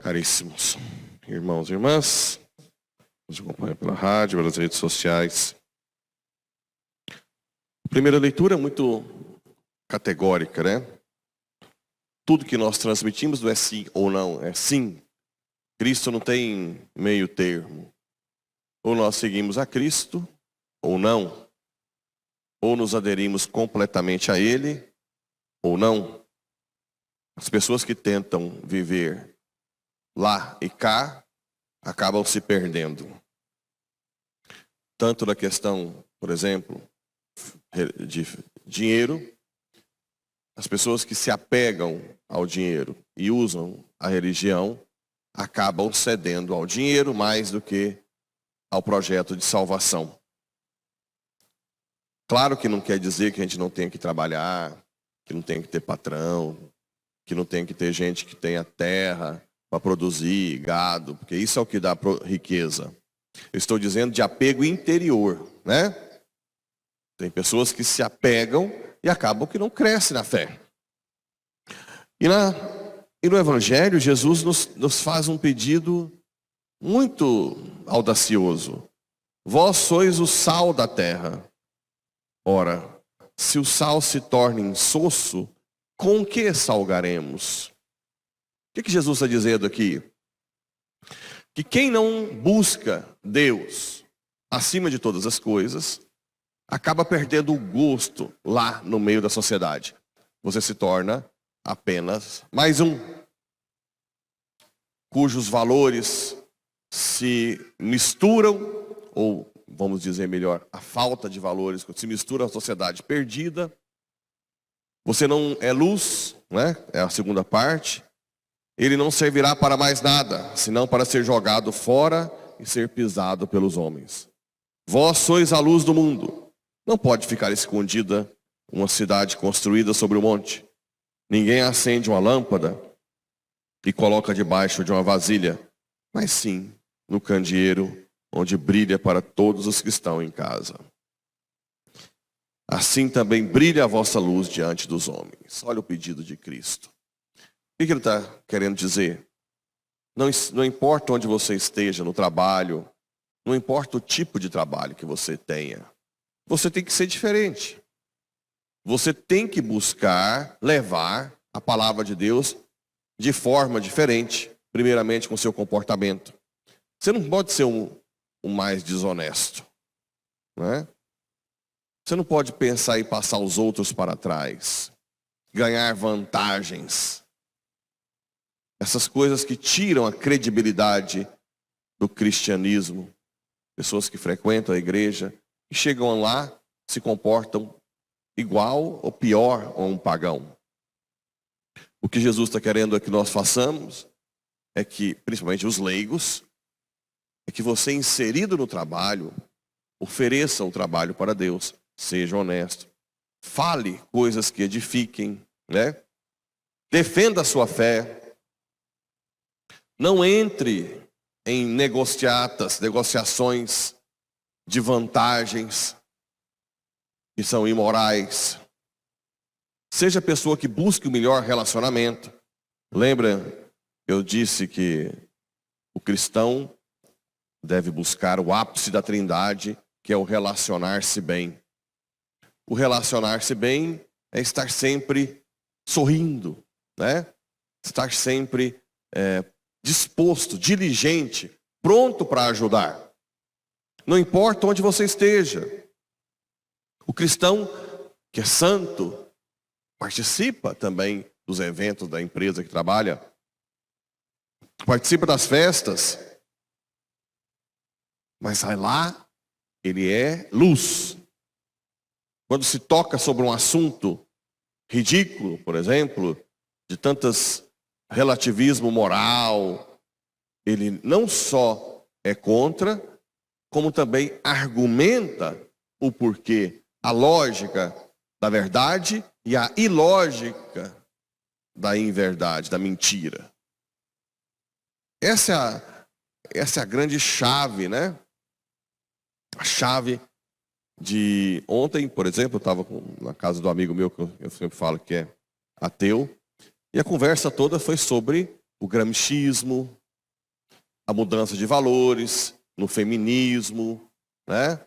Caríssimos irmãos e irmãs, nos acompanham pela rádio, pelas redes sociais. Primeira leitura é muito categórica, né? Tudo que nós transmitimos não é sim ou não, é sim. Cristo não tem meio termo. Ou nós seguimos a Cristo, ou não. Ou nos aderimos completamente a Ele, ou não. As pessoas que tentam viver lá e cá, acabam se perdendo. Tanto na questão, por exemplo, de dinheiro, as pessoas que se apegam ao dinheiro e usam a religião, acabam cedendo ao dinheiro mais do que ao projeto de salvação. Claro que não quer dizer que a gente não tenha que trabalhar, que não tem que ter patrão, que não tem que ter gente que tenha terra para produzir gado, porque isso é o que dá riqueza. Eu estou dizendo de apego interior, né? Tem pessoas que se apegam e acabam que não crescem na fé. E no Evangelho, Jesus nos faz um pedido muito audacioso. Vós sois o sal da terra. Ora, se o sal se torna insosso, com que salgaremos? O que Jesus está dizendo aqui? Que quem não busca Deus acima de todas as coisas, acaba perdendo o gosto lá no meio da sociedade. Você se torna apenas mais um, cujos valores se misturam, ou vamos dizer melhor, a falta de valores se mistura à sociedade perdida. Você não é luz, né? É a segunda parte. Ele não servirá para mais nada, senão para ser jogado fora e ser pisado pelos homens. Vós sois a luz do mundo. Não pode ficar escondida uma cidade construída sobre o monte. Ninguém acende uma lâmpada e coloca debaixo de uma vasilha, mas sim no candeeiro, onde brilha para todos os que estão em casa. Assim também brilha a vossa luz diante dos homens. Olha o pedido de Cristo. O que ele está querendo dizer? Não importa onde você esteja, no trabalho, não importa o tipo de trabalho que você tenha, você tem que ser diferente. Você tem que buscar levar a palavra de Deus de forma diferente, primeiramente com seu comportamento. Você não pode ser o mais desonesto, né? Você não pode pensar em passar os outros para trás, ganhar vantagens. Essas coisas que tiram a credibilidade do cristianismo. Pessoas que frequentam a igreja e chegam lá, se comportam igual ou pior a um pagão. O que Jesus está querendo que nós façamos é que, principalmente os leigos, é que você, inserido no trabalho, ofereça o trabalho para Deus, seja honesto, fale coisas que edifiquem, né? Defenda a sua fé. Não entre em negociações de vantagens que são imorais. Seja a pessoa que busque o melhor relacionamento. Lembra, eu disse que o cristão deve buscar o ápice da Trindade, que é o relacionar-se bem. O relacionar-se bem é estar sempre sorrindo, né? Estar sempre disposto, diligente, pronto para ajudar. Não importa onde você esteja. O cristão que é santo participa também dos eventos da empresa que trabalha. Participa das festas. Mas vai lá, ele é luz. Quando se toca sobre um assunto ridículo, por exemplo, de tantas relativismo moral, ele não só é contra, como também argumenta o porquê, a lógica da verdade e a ilógica da inverdade, da mentira. Essa é a grande chave, né? A chave de ontem, por exemplo, eu estava na casa do amigo meu, que eu sempre falo que é ateu, e a conversa toda foi sobre o gramscismo, a mudança de valores, no feminismo, né?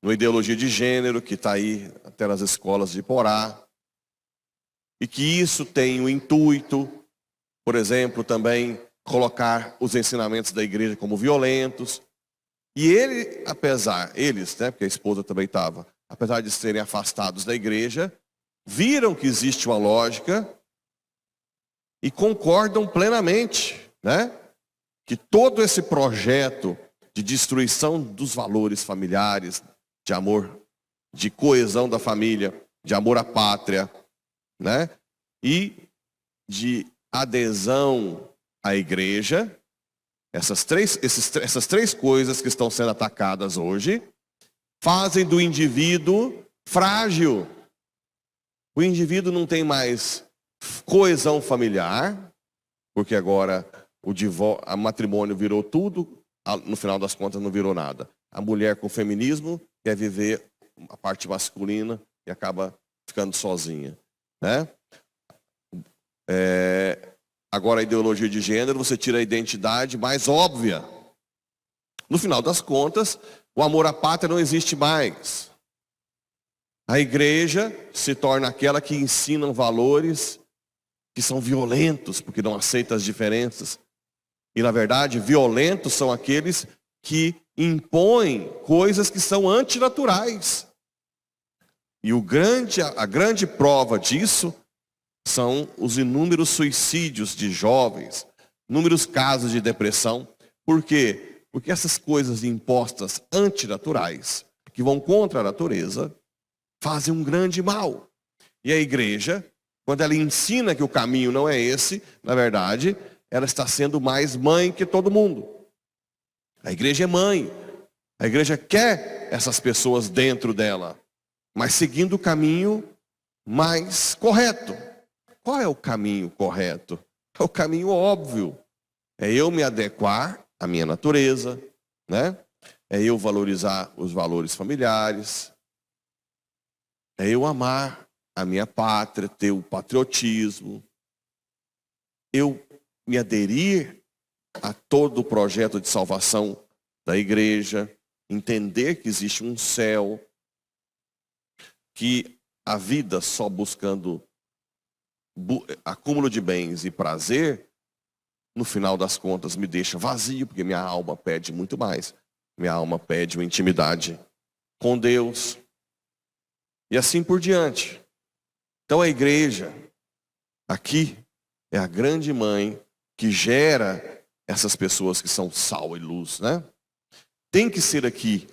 Na ideologia de gênero, que está aí até nas escolas de Porá. E que isso tem o intuito, por exemplo, também colocar os ensinamentos da igreja como violentos. E eles, né, porque a esposa também estava, apesar de serem afastados da igreja, viram que existe uma lógica e concordam plenamente, né? Que todo esse projeto de destruição dos valores familiares, de amor, de coesão da família, de amor à pátria, né? E de adesão à igreja, essas três coisas que estão sendo atacadas hoje, fazem do indivíduo frágil. O indivíduo não tem mais coesão familiar, porque agora o matrimônio virou tudo, no final das contas não virou nada. A mulher com o feminismo quer viver a parte masculina e acaba ficando sozinha, né? Agora a ideologia de gênero, você tira a identidade mais óbvia. No final das contas, o amor à pátria não existe mais. A igreja se torna aquela que ensina valores que são violentos, porque não aceita as diferenças. E na verdade, violentos são aqueles que impõem coisas que são antinaturais. E a grande prova disso são os inúmeros suicídios de jovens, inúmeros casos de depressão. Por quê? Porque essas coisas impostas antinaturais, que vão contra a natureza, fazem um grande mal. E a igreja, quando ela ensina que o caminho não é esse, na verdade, ela está sendo mais mãe que todo mundo. A igreja é mãe. A igreja quer essas pessoas dentro dela, mas seguindo o caminho mais correto. Qual é o caminho correto? É o caminho óbvio. É eu me adequar à minha natureza, né? É eu valorizar os valores familiares. É eu amar a minha pátria, ter o patriotismo. Eu me aderir a todo o projeto de salvação da igreja. Entender que existe um céu. Que a vida só buscando acúmulo de bens e prazer, no final das contas me deixa vazio, porque minha alma pede muito mais. Minha alma pede uma intimidade com Deus. E assim por diante. Então a igreja, aqui, é a grande mãe que gera essas pessoas que são sal e luz, né? Tem que ser aqui,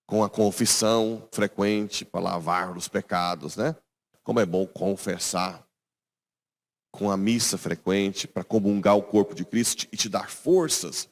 com a confissão frequente para lavar os pecados, né? Como é bom confessar, com a missa frequente para comungar o corpo de Cristo e te dar forças,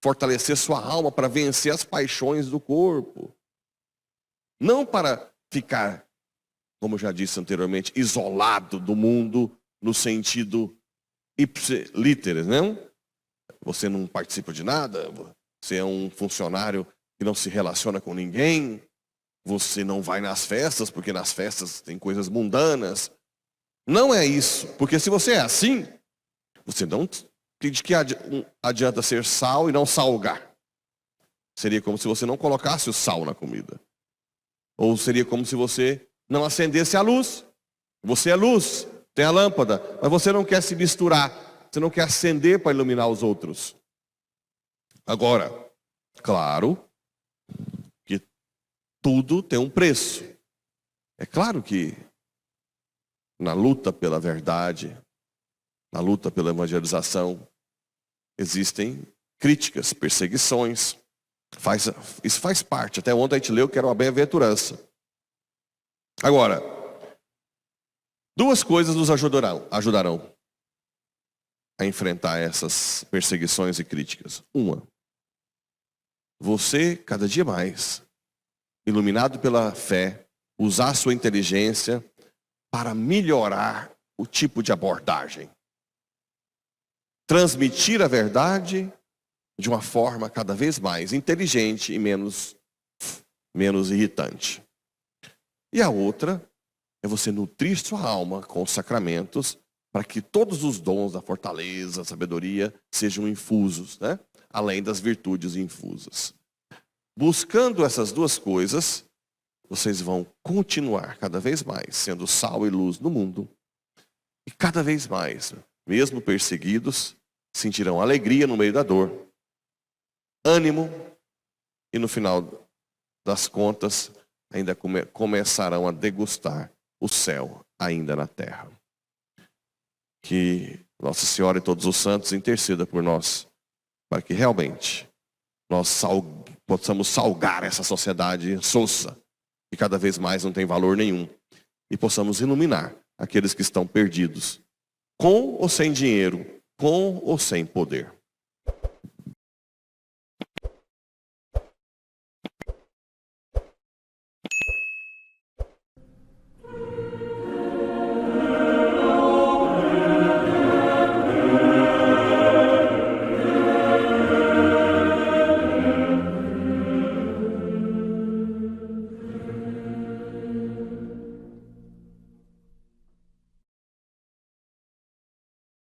fortalecer sua alma para vencer as paixões do corpo. Não para ficar, como eu já disse anteriormente, isolado do mundo no sentido ipse literis, não? Você não participa de nada, você é um funcionário que não se relaciona com ninguém, você não vai nas festas, porque nas festas tem coisas mundanas. Não é isso, porque se você é assim, você não de que adianta ser sal e não salgar. Seria como se você não colocasse o sal na comida. Ou seria como se você não acendesse a luz. Você é luz, tem a lâmpada, mas você não quer se misturar, você não quer acender para iluminar os outros. Agora, claro que tudo tem um preço. É claro que na luta pela verdade, na luta pela evangelização, existem críticas, perseguições. Isso faz parte. Até ontem a gente leu que era uma bem-aventurança. Agora, duas coisas nos ajudarão a enfrentar essas perseguições e críticas. Uma, você, cada dia mais, iluminado pela fé, usar a sua inteligência para melhorar o tipo de abordagem. Transmitir a verdade de uma forma cada vez mais inteligente e menos irritante. E a outra é você nutrir sua alma com os sacramentos para que todos os dons da fortaleza, sabedoria, sejam infusos, né? Além das virtudes infusas. Buscando essas duas coisas, vocês vão continuar cada vez mais sendo sal e luz no mundo. E cada vez mais, mesmo perseguidos, sentirão alegria no meio da dor, ânimo, e no final das contas, ainda começarão a degustar o céu ainda na terra. Que Nossa Senhora e todos os santos interceda por nós, para que realmente nós possamos salgar essa sociedade insossa, que cada vez mais não tem valor nenhum, e possamos iluminar aqueles que estão perdidos, com ou sem dinheiro, com ou sem poder.